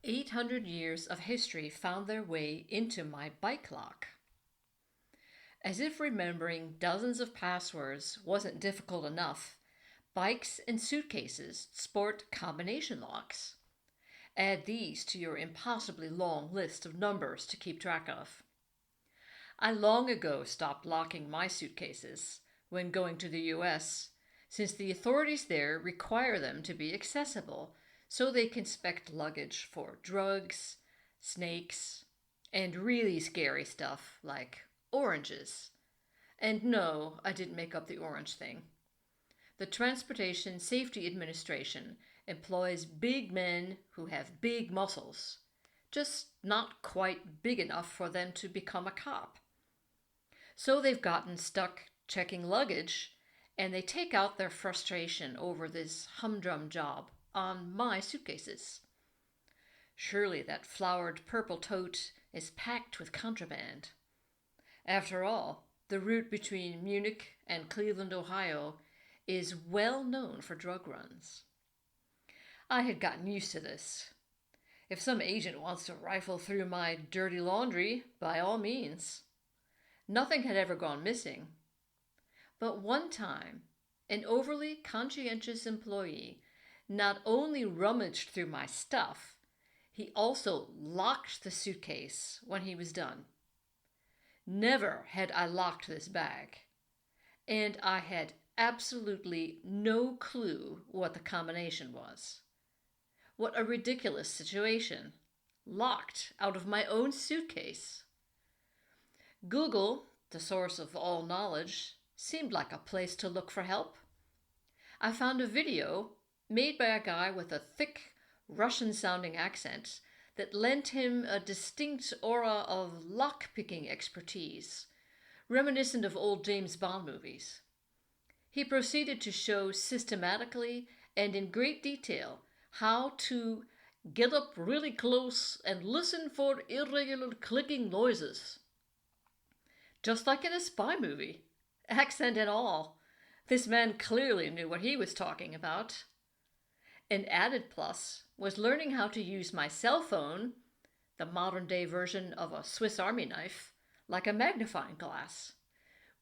800 years of history found their way into my bike lock. As if remembering dozens of passwords wasn't difficult enough, bikes and suitcases sport combination locks. Add these to your impossibly long list of numbers to keep track of. I long ago stopped locking my suitcases when going to the US, since the authorities there require them to be accessible so they can inspect luggage for drugs, snakes, and really scary stuff like oranges. And no, I didn't make up the orange thing. The Transportation Safety Administration employs big men who have big muscles, just not quite big enough for them to become a cop. So they've gotten stuck checking luggage, and they take out their frustration over this humdrum job on my suitcases. Surely that flowered purple tote is packed with contraband. After all, the route between Munich and Cleveland, Ohio is well known for drug runs. I had gotten used to this. If some agent wants to rifle through my dirty laundry, by all means. Nothing had ever gone missing. But one time, an overly conscientious employee not only rummaged through my stuff, he also locked the suitcase when he was done. Never had I locked this bag, and I had absolutely no clue what the combination was. What a ridiculous situation. Locked out of my own suitcase. Google, the source of all knowledge, seemed like a place to look for help. I found a video made by a guy with a thick Russian-sounding accent that lent him a distinct aura of lock-picking expertise, reminiscent of old James Bond movies. He proceeded to show systematically and in great detail how to get up really close and listen for irregular clicking noises. Just like in a spy movie, accent and all. This man clearly knew what he was talking about. An added plus was learning how to use my cell phone, the modern-day version of a Swiss Army knife, like a magnifying glass.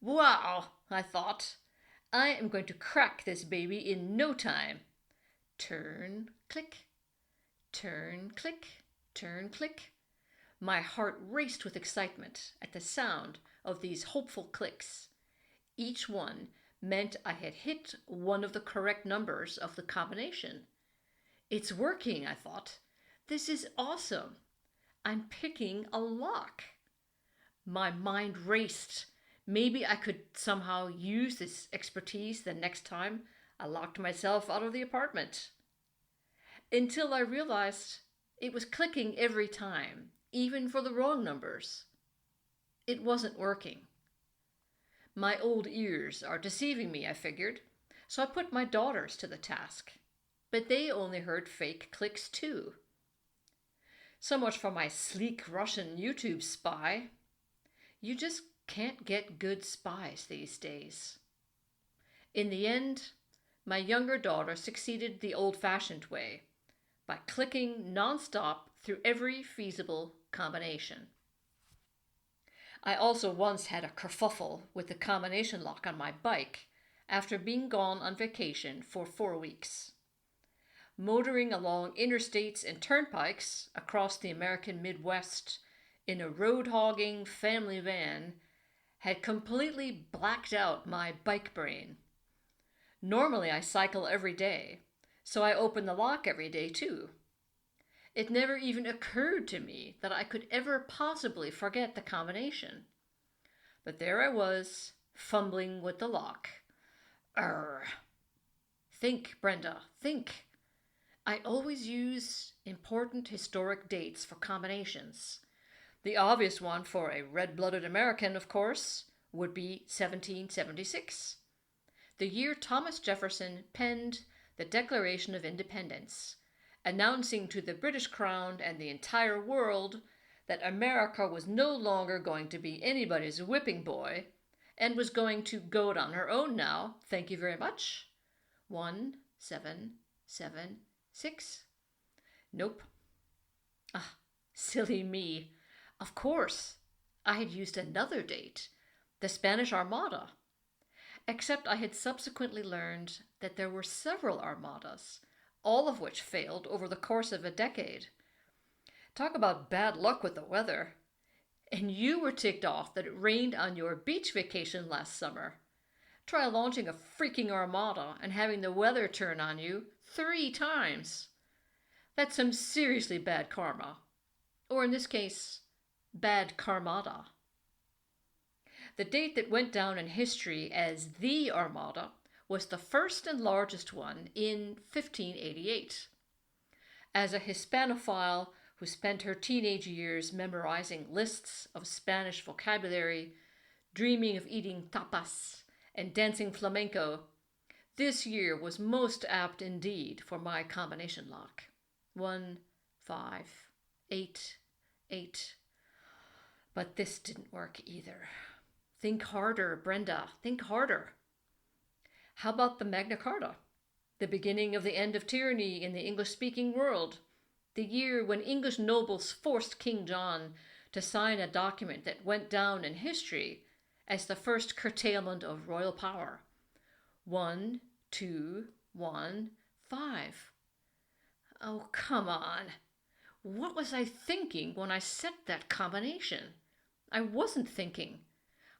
Wow, I thought. I am going to crack this baby in no time. Turn, click, turn, click, turn, click. My heart raced with excitement at the sound of these hopeful clicks. Each one meant I had hit one of the correct numbers of the combination. It's working, I thought. This is awesome. I'm picking a lock. My mind raced. Maybe I could somehow use this expertise the next time I locked myself out of the apartment. Until I realized it was clicking every time, even for the wrong numbers. It wasn't working. My old ears are deceiving me, I figured, so I put my daughters to the task. But they only heard fake clicks too. So much for my sleek Russian YouTube spy. You just can't get good spies these days. In the end, my younger daughter succeeded the old-fashioned way, by clicking non-stop through every feasible combination. I also once had a kerfuffle with the combination lock on my bike after being gone on vacation for 4 weeks. Motoring along interstates and turnpikes across the American Midwest in a road-hogging family van had completely blacked out my bike brain. Normally I cycle every day, so I open the lock every day too. It never even occurred to me that I could ever possibly forget the combination. But there I was, fumbling with the lock. Arr! Think, Brenda, think. I always use important historic dates for combinations. The obvious one for a red-blooded American, of course, would be 1776, the year Thomas Jefferson penned the Declaration of Independence, announcing to the British Crown and the entire world that America was no longer going to be anybody's whipping boy and was going to go it on her own now. Thank you very much. 1776. Nope. Ah, silly me. Of course, I had used another date, the Spanish Armada, except I had subsequently learned that there were several armadas, all of which failed over the course of a decade. Talk about bad luck with the weather. And you were ticked off that it rained on your beach vacation last summer. Try launching a freaking armada and having the weather turn on you 3 times. That's some seriously bad karma. Or in this case, bad karmada. The date that went down in history as the Armada was the first and largest one in 1588. As a Hispanophile who spent her teenage years memorizing lists of Spanish vocabulary, dreaming of eating tapas and dancing flamenco, this year was most apt indeed for my combination lock. 1, 5, 8, 8. But this didn't work either. Think harder, Brenda. Think harder. How about the Magna Carta? The beginning of the end of tyranny in the English-speaking world. The year when English nobles forced King John to sign a document that went down in history as the first curtailment of royal power. 1, 2, 1, 5. Oh, come on. What was I thinking when I set that combination? I wasn't thinking.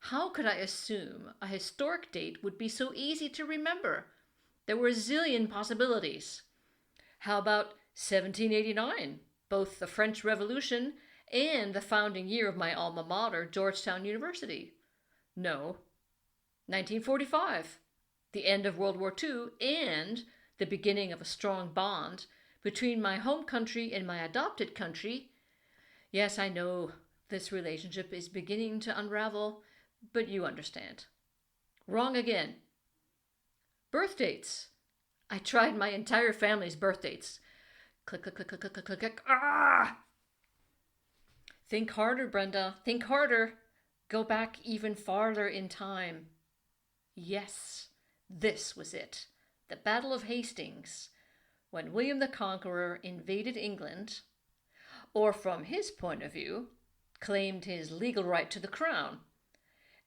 How could I assume a historic date would be so easy to remember? There were a zillion possibilities. How about 1789, both the French Revolution and the founding year of my alma mater, Georgetown University? No. 1945, the end of World War II and the beginning of a strong bond between my home country and my adopted country. Yes, I know this relationship is beginning to unravel, but you understand. Wrong again. Birth dates. I tried my entire family's birth dates. Click, click, click, click, click, click, click, click. Ah! Think harder, Brenda. Think harder. Go back even farther in time. Yes, this was it. The Battle of Hastings, when William the Conqueror invaded England, or from his point of view, claimed his legal right to the crown.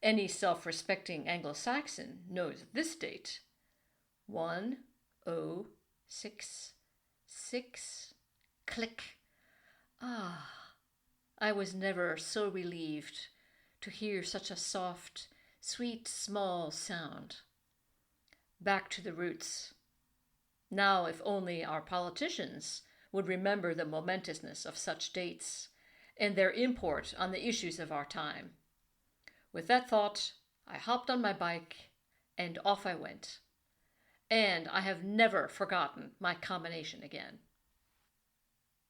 Any self-respecting Anglo-Saxon knows this date. 1066. Click. Ah, I was never so relieved to hear such a soft, sweet, small sound. Back to the roots. Now, if only our politicians would remember the momentousness of such dates and their import on the issues of our time. With that thought, I hopped on my bike and off I went. And I have never forgotten my combination again.